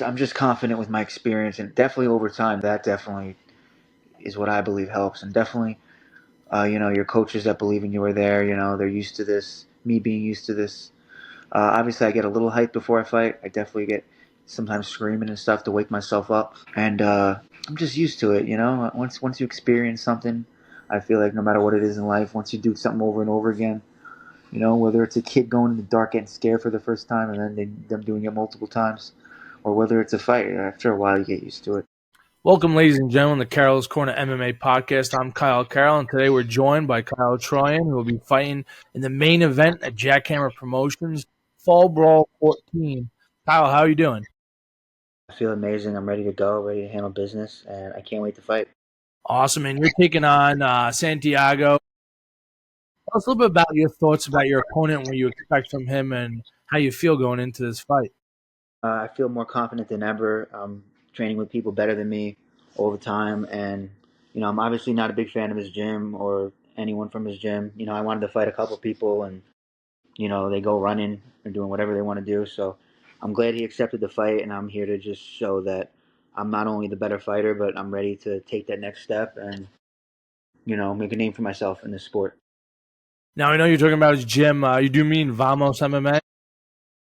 I'm just confident with my experience, and definitely over time, that definitely is what I believe helps. And definitely, your coaches that believe in you are there. They're used to this. Me being used to this. Obviously, I get a little hyped before I fight. I definitely get sometimes screaming and stuff to wake myself up, and I'm just used to it. Once you experience something, I feel like no matter what it is in life, once you do something over and over again, whether it's a kid going in the dark getting scared for the first time and then them doing it multiple times, or whether it's a fight, after a while you get used to it. Welcome, ladies and gentlemen, to Carol's Corner MMA podcast. I'm Kyle Carroll, and today we're joined by Kyle Troyan, who will be fighting in the main event at Jackhammer Promotions, Fall Brawl 14. Kyle, how are you doing? I feel amazing. I'm ready to go, ready to handle business, and I can't wait to fight. Awesome, and you're taking on Santiago. Tell us a little bit about your thoughts about your opponent, what you expect from him, and how you feel going into this fight. I feel more confident than ever. I'm training with people better than me all the time, and I'm obviously not a big fan of his gym or anyone from his gym. I wanted to fight a couple people, and they go running or doing whatever they want to do. So I'm glad he accepted the fight, and I'm here to just show that I'm not only the better fighter, but I'm ready to take that next step and make a name for myself in this sport. Now, I know you're talking about his gym. You do mean Vamos MMA?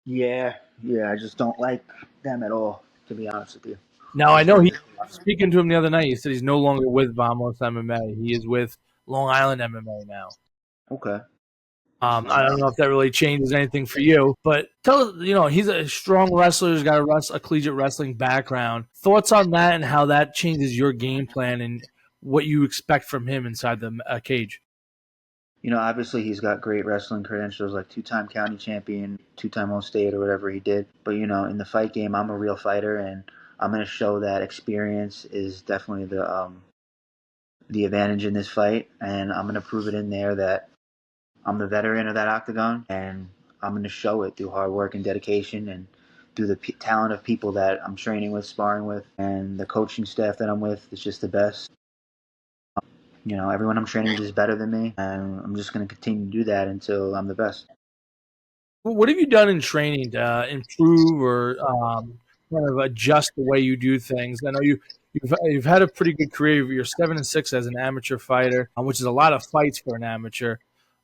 Yeah, yeah. I just don't like them at all, to be honest with you. Now, I know speaking to him the other night, he said he's no longer with Vamos MMA. He is with Long Island MMA now. Okay. I don't know if that really changes anything for you, but he's a strong wrestler. He's got a collegiate wrestling background. Thoughts on that and how that changes your game plan and what you expect from him inside the cage? Obviously he's got great wrestling credentials, like two-time county champion, two-time all-state or whatever he did. But in the fight game, I'm a real fighter, and I'm going to show that experience is definitely the advantage in this fight, and I'm going to prove it in there that I'm the veteran of that octagon, and I'm going to show it through hard work and dedication and through the talent of people that I'm training with, sparring with, and the coaching staff that I'm with is just the best. Everyone I'm training with is better than me, and I'm just going to continue to do that until I'm the best. What have you done in training to improve or kind of adjust the way you do things? I know you've had a pretty good career. You're 7-6 as an amateur fighter, which is a lot of fights for an amateur.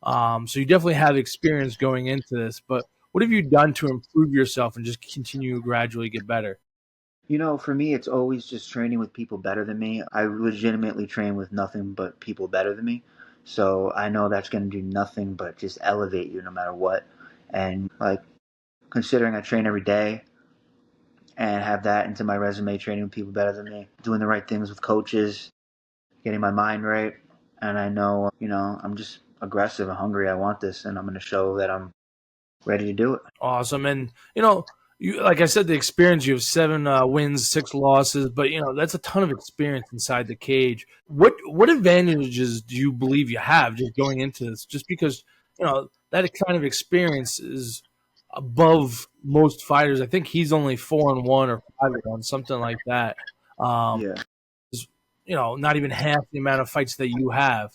So you definitely have experience going into this. But what have you done to improve yourself and just continue to gradually get better? For me, it's always just training with people better than me. I legitimately train with nothing but people better than me. So I know that's going to do nothing but just elevate you no matter what. And like, considering I train every day and have that into my resume, training with people better than me, doing the right things with coaches, getting my mind right. And I know, I'm just aggressive and hungry. I want this, and I'm going to show that I'm ready to do it. Awesome. And, like I said, the experience, you have 7 wins, 6 losses, but, that's a ton of experience inside the cage. What advantages do you believe you have just going into this? Just because, that kind of experience is above most fighters. I think he's only 4-1 or 5-1, something like that. Um, Yeah. not even half the amount of fights that you have.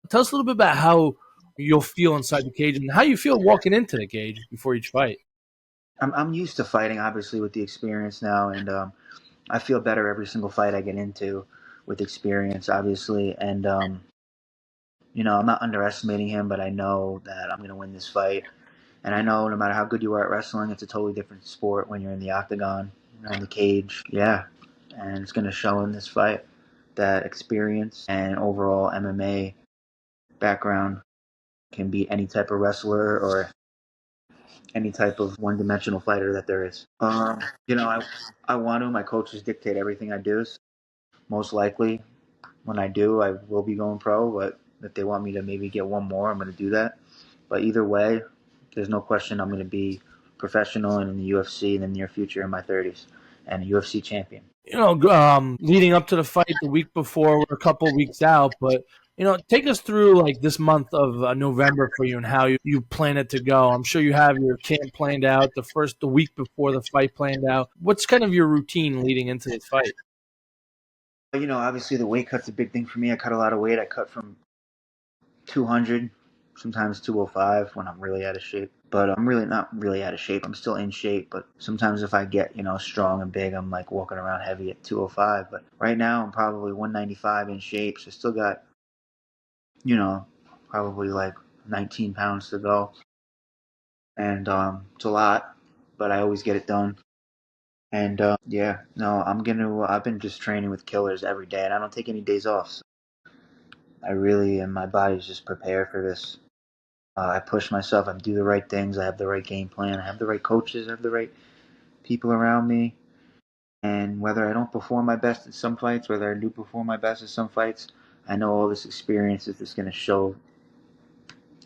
Tell us a little bit about how you'll feel inside the cage and how you feel walking into the cage before each fight. I'm used to fighting, obviously, with the experience now, and I feel better every single fight I get into with experience, obviously. And I'm not underestimating him, but I know that I'm going to win this fight. And I know no matter how good you are at wrestling, it's a totally different sport when you're in the octagon, in the cage. Yeah, and it's going to show in this fight that experience and overall MMA background can beat any type of wrestler or any type of one-dimensional fighter that there is. I want to. My coaches dictate everything I do. So most likely, when I do, I will be going pro. But if they want me to maybe get one more, I'm going to do that. But either way, there's no question I'm going to be professional and in the UFC in the near future in my 30s and a UFC champion. Leading up to the fight the week before, we're a couple weeks out, but take us through like this month of November for you and how you plan it to go. I'm sure you have your camp planned out, the week before the fight planned out. What's kind of your routine leading into this fight? Obviously the weight cut's a big thing for me. I cut a lot of weight. I cut from 200, sometimes 205 when I'm really out of shape. But I'm really not really out of shape. I'm still in shape, but sometimes if I get, strong and big, I'm like walking around heavy at 205. But right now I'm probably 195 in shape, so still got, you know, probably like 19 pounds to go. And it's a lot, but I always get it done. And yeah, no, I've been just training with killers every day, and I don't take any days off. So and my body's just prepared for this. I push myself. I do the right things. I have the right game plan. I have the right coaches. I have the right people around me. And whether I don't perform my best at some fights, whether I do perform my best at some fights, I know all this experience is just going to show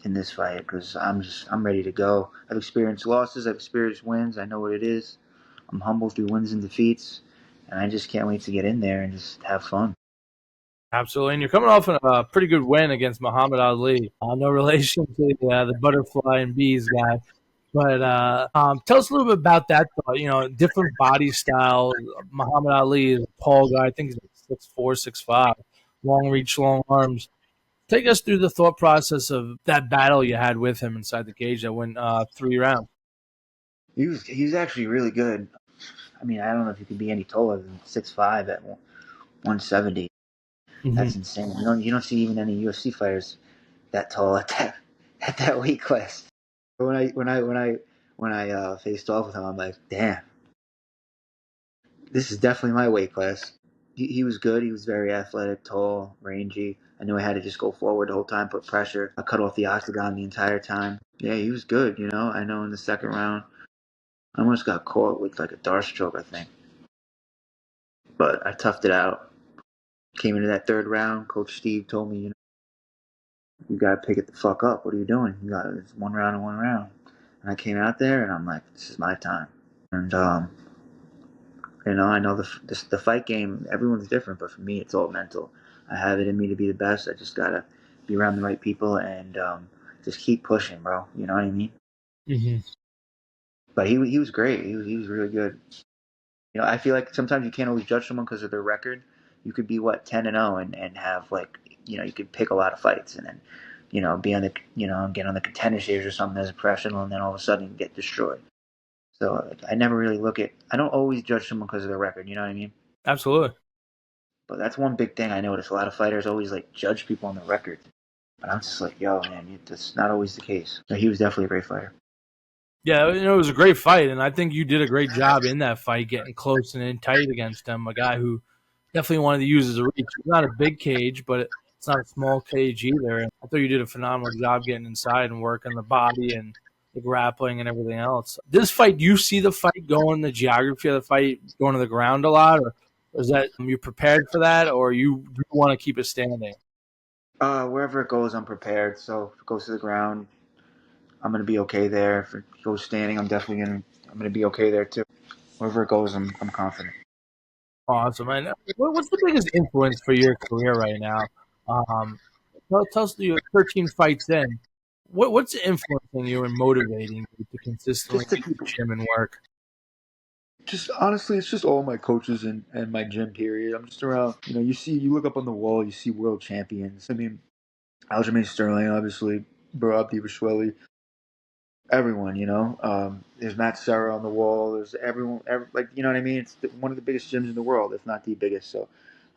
in this fight because I'm ready to go. I've experienced losses. I've experienced wins. I know what it is. I'm humble through wins and defeats, and I just can't wait to get in there and just have fun. Absolutely, and you're coming off a pretty good win against Muhammad Ali. No relation to the butterfly and bees guy, but tell us a little bit about that. Different body style. Muhammad Ali is a tall guy. I think he's like 6'4", 6'5", long reach, long arms. Take us through the thought process of that battle you had with him inside the cage that went 3 rounds. He was actually really good. I mean, I don't know if you could be any taller than 6'5" at 170. Mm-hmm. That's insane. You don't see even any UFC fighters that tall at that weight class. When I faced off with him, I'm like, damn, this is definitely my weight class. He was good. He was very athletic, tall, rangy. I knew I had to just go forward the whole time, put pressure. I cut off the octagon the entire time. Yeah, he was good. I know in the second round, I almost got caught with like a dart stroke, I think, but I toughed it out. Came into that third round. Coach Steve told me, you gotta pick it the fuck up. What are you doing? It's one round and one round. And I came out there and I'm like, this is my time. And I know the fight game. Everyone's different, but for me, it's all mental. I have it in me to be the best. I just gotta be around the right people and just keep pushing, bro. You know what I mean? Mm-hmm. But he was great. He was really good. I feel like sometimes you can't always judge someone because of their record. You could be 10-0 and have like you could pick a lot of fights and then be on the get on the contender stage or something as a professional and then all of a sudden get destroyed. So I never really I don't always judge someone because of their record. You know what I mean? Absolutely. But that's one big thing I notice. A lot of fighters always like judge people on their record. But I'm just like, yo, man, that's not always the case. So he was definitely a great fighter. Yeah, it was a great fight, and I think you did a great job in that fight, getting close and in tight against him. A guy who definitely wanted to use his reach. It's not a big cage, but it's not a small cage either. And I thought you did a phenomenal job getting inside and working the body and the grappling and everything else. This fight, do you see the fight going, the geography of the fight going to the ground a lot, or is that you prepared for that, or you want to keep it standing? Wherever it goes, I'm prepared. So if it goes to the ground, I'm gonna be okay there. If it goes standing, I'm gonna be okay there too. Wherever it goes, I'm confident. Awesome. And what's the biggest influence for your career right now? Um, tell us your 13 fights in. What's influencing you and motivating you to consistently Just to get to keep, the gym and work? just honestly, it's just all my coaches and my gym. Period. I'm just around. You look up on the wall, you see world champions. I mean, Aljamain Sterling, obviously, Barab Divashweli, everyone. There's Matt Serra on the wall. There's everyone. Like you know what I mean? It's one of the biggest gyms in the world, if not the biggest. So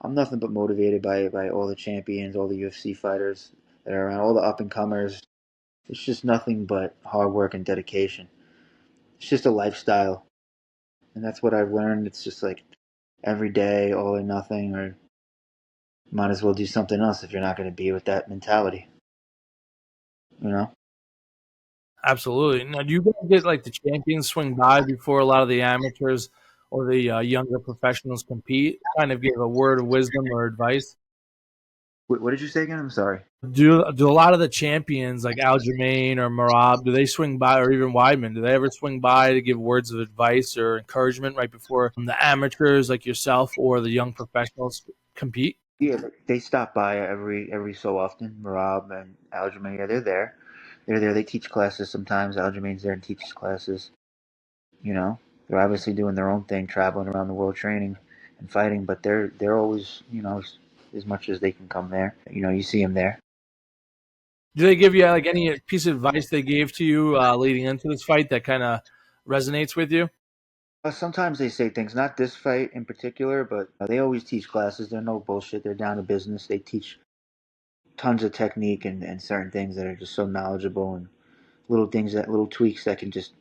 I'm nothing but motivated by all the champions, all the UFC fighters that are around, all the up and comers. It's just nothing but hard work and dedication. It's just a lifestyle, and that's what I've learned. It's just like every day, all or nothing, or might as well do something else if you're not going to be with that mentality. You know? Absolutely. Now, do you guys get like the champions swing by before a lot of the amateurs or the younger professionals compete? Kind of give a word of wisdom or advice. What did you say again? I'm sorry. Do a lot of the champions like Aljamain or Marab, do they swing by, or even Weidman, do they ever swing by to give words of advice or encouragement right before the amateurs like yourself or the young professionals compete? Yeah, they stop by every so often. Marab and Aljamain, yeah, they're there. They're there. They teach classes sometimes. Aljamain's there and teaches classes. You know, they're obviously doing their own thing, traveling around the world, training and fighting. But they're always, as much as they can come there. You see them there. Do they give you like any piece of advice they gave to you leading into this fight that kind of resonates with you? Sometimes they say things, not this fight in particular, but they always teach classes. They're no bullshit. They're down to business. They teach tons of technique and certain things that are just so knowledgeable and little things that little tweaks that can just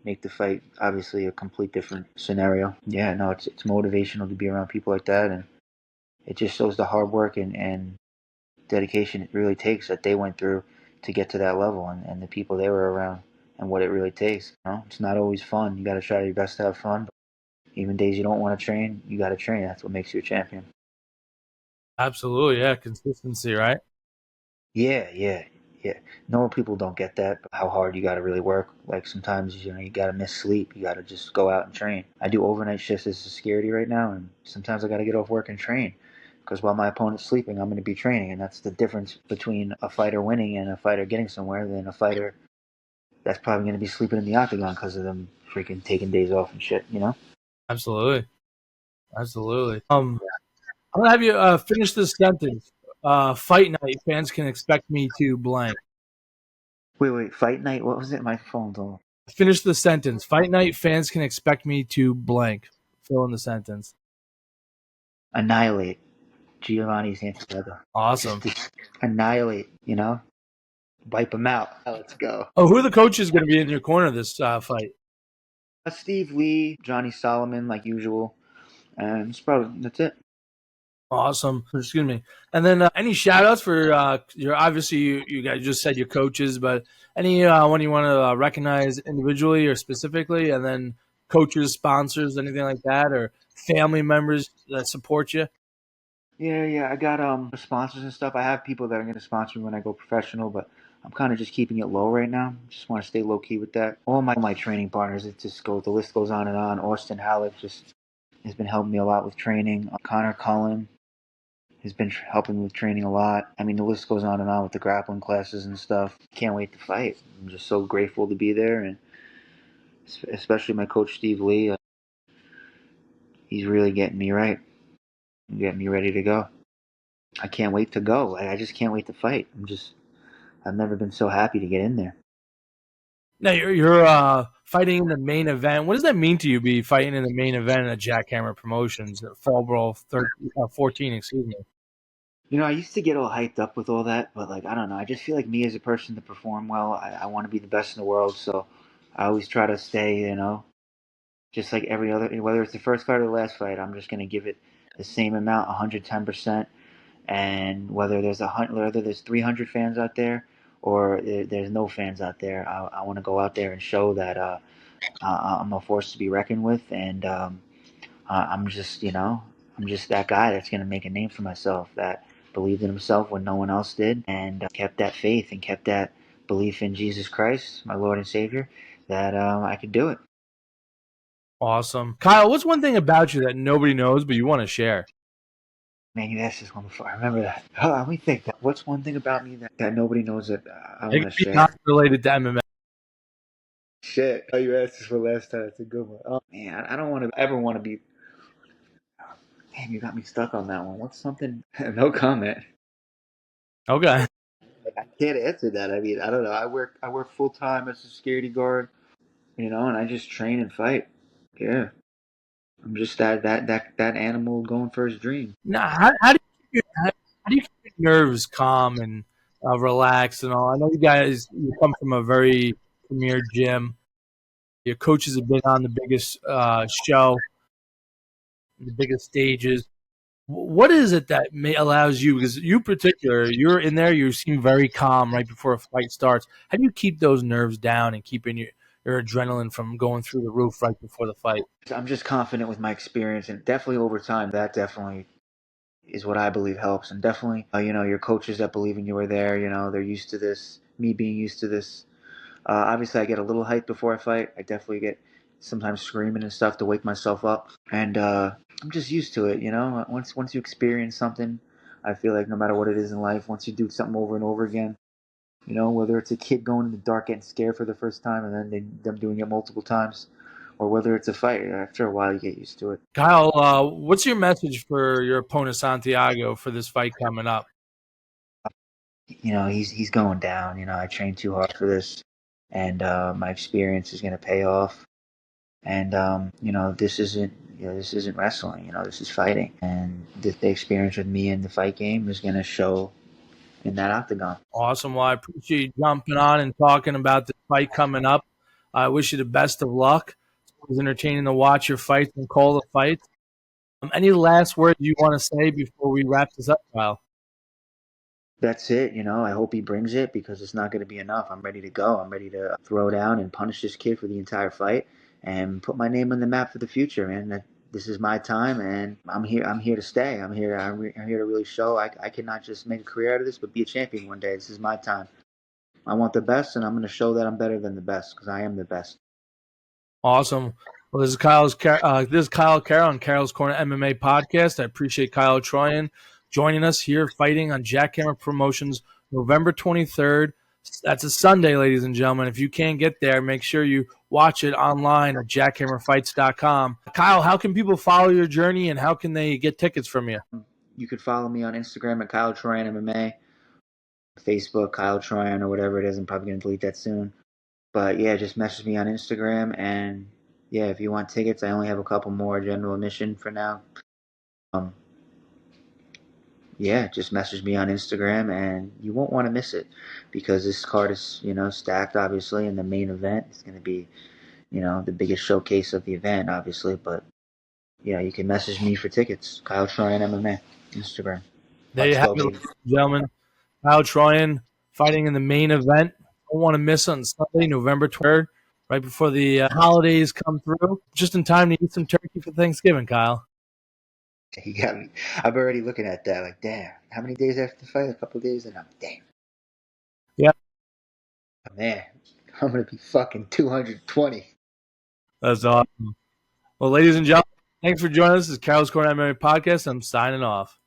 make the fight obviously a complete different scenario. Yeah, no, it's motivational to be around people like that, and it just shows the hard work and dedication it really takes that they went through to get to that level, and the people they were around and what it really takes. You know, it's not always fun. You got to try your best to have fun. But even days you don't want to train, you got to train. That's what makes you a champion. Absolutely, yeah, consistency, right? Yeah, yeah, yeah. Normal people don't get that, how hard you got to really work. Like sometimes, you got to miss sleep. You got to just go out and train. I do overnight shifts as a security right now, and sometimes I got to get off work and train. Because while my opponent's sleeping, I'm going to be training, and that's the difference between a fighter winning and a fighter getting somewhere than a fighter that's probably going to be sleeping in the octagon because of them freaking taking days off and shit, you know? Absolutely, absolutely. I'm gonna have you finish this sentence. Fight night. Fans can expect me to blank. Wait, fight night? What was it? My phone's all Finish the sentence. Fight night. Fans can expect me to blank. Fill in the sentence. annihilate Giovanni's hands together. Awesome. Just annihilate, wipe them out. Let's go. Oh, who are the coaches going to be in your corner this fight? Steve Lee, Johnny Solomon, like usual, and that's it. Awesome. Excuse me. And then any shout outs for your obviously you guys just said your coaches, but any one you want to recognize individually or specifically, and then coaches, sponsors, anything like that, or family members that support you? Yeah. I got sponsors and stuff. I have people that are going to sponsor me when I go professional, but I'm kind of just keeping it low right now. Just want to stay low key with that. All my training partners, it just goes. The list goes on and on. Austin Halleck just has been helping me a lot with training. Connor Cullen has been helping with training a lot. I mean, the list goes on and on with the grappling classes and stuff. Can't wait to fight. I'm just so grateful to be there, and especially my coach Steve Lee. He's really getting me right, getting me ready to go. I can't wait to go. I just can't wait to fight. I've never been so happy to get in there. Now you're fighting in the main event. What does that mean to you? Be fighting in the main event at Jackhammer Promotions, Fall Brawl 14, excuse me. I used to get all hyped up with all that, but like I don't know. I just feel like me as a person to perform well. I want to be the best in the world, so I always try to stay, just like every other, whether it's the first fight or the last fight, I'm just gonna give it the same amount, 110%. And whether there's 300 fans out there or there's no fans out there, I want to go out there and show that I'm a force to be reckoned with, and I'm just I'm just that guy that's gonna make a name for myself, that believed in himself when no one else did, and kept that faith and kept that belief in Jesus Christ, my Lord and Savior, that I could do it. Awesome. Kyle, what's one thing about you that nobody knows but you want to share? Man, you asked this one before. I remember that. Let me think. What's one thing about me that nobody knows that I It want to could be not share? related to MMA. Shit. Oh, you asked this for last time. It's a good one. Oh, man, I don't want to ever want to be. Damn, you got me stuck on that one. What's something? No comment. Okay. I can't answer that. I mean, I don't know. I work full time as a security guard, and I just train and fight. Yeah, I'm just that animal going for his dream. Now, how do you keep your nerves calm and relaxed and all? I know you come from a very premier gym. Your coaches have been on the biggest show, the biggest stages. What is it that allows you? Because you particular, you're in there. You seem very calm right before a fight starts. How do you keep those nerves down and keeping your adrenaline from going through the roof right before the fight? I'm just confident with my experience, and definitely over time, that definitely is what I believe helps. And definitely, your coaches that believe in you are there. They're used to this. Me being used to this. Obviously, I get a little hyped before I fight. I definitely get sometimes screaming and stuff to wake myself up, and I'm just used to it. Once you experience something, I feel like no matter what it is in life, once you do something over and over again, whether it's a kid going in the dark getting scared for the first time and then them doing it multiple times, or whether it's a fight, after a while you get used to it. Kyle, what's your message for your opponent Santiago for this fight coming up? he's going down. I trained too hard for this, and my experience is going to pay off. And this isn't wrestling. This is fighting, and the experience with me in the fight game is going to show in that octagon. Awesome. Well, I appreciate you jumping on and talking about the fight coming up. I wish you the best of luck. It was entertaining to watch your fights and call the fights. Any last words you want to say before we wrap this up, Kyle? That's it. I hope he brings it because it's not going to be enough. I'm ready to go. I'm ready to throw down and punish this kid for the entire fight and put my name on the map for the future, man. This is my time, and I'm here. I'm here to stay. I'm here. I'm here to really show I can not just make a career out of this, but be a champion one day. This is my time. I want the best, and I'm going to show that I'm better than the best because I am the best. Awesome. Well, this is Kyle Carroll on Carroll's Corner MMA podcast. I appreciate Kyle Troyan joining us here, fighting on Jackhammer Promotions, November 23rd. That's a Sunday, ladies and gentlemen. If you can't get there, make sure you watch it online at jackhammerfights.com. Kyle, how can people follow your journey, and how can they get tickets from you? You could follow me on Instagram at Kyle Troyan MMA, Facebook Kyle Troyan or whatever it is. I'm probably going to delete that soon. But yeah, just message me on Instagram, and yeah, if you want tickets, I only have a couple more general admission for now. Yeah, just message me on Instagram, and you won't want to miss it because this card is, stacked, obviously, and the main event is going to be, the biggest showcase of the event, obviously. But yeah, you can message me for tickets. Kyle Troyan MMA, Instagram. There you have it, ladies and gentlemen. Kyle Troyan fighting in the main event. Don't want to miss on Sunday, November 3rd, right before the holidays come through. Just in time to eat some turkey for Thanksgiving, Kyle. You got me. I'm already looking at that. Like, damn, how many days after the fight? A couple of days, and I'm damn. Yeah. Oh, man, I'm gonna be fucking 220. That's awesome. Well, ladies and gentlemen, thanks for joining us. This is Carol's Corner MMA podcast. I'm signing off.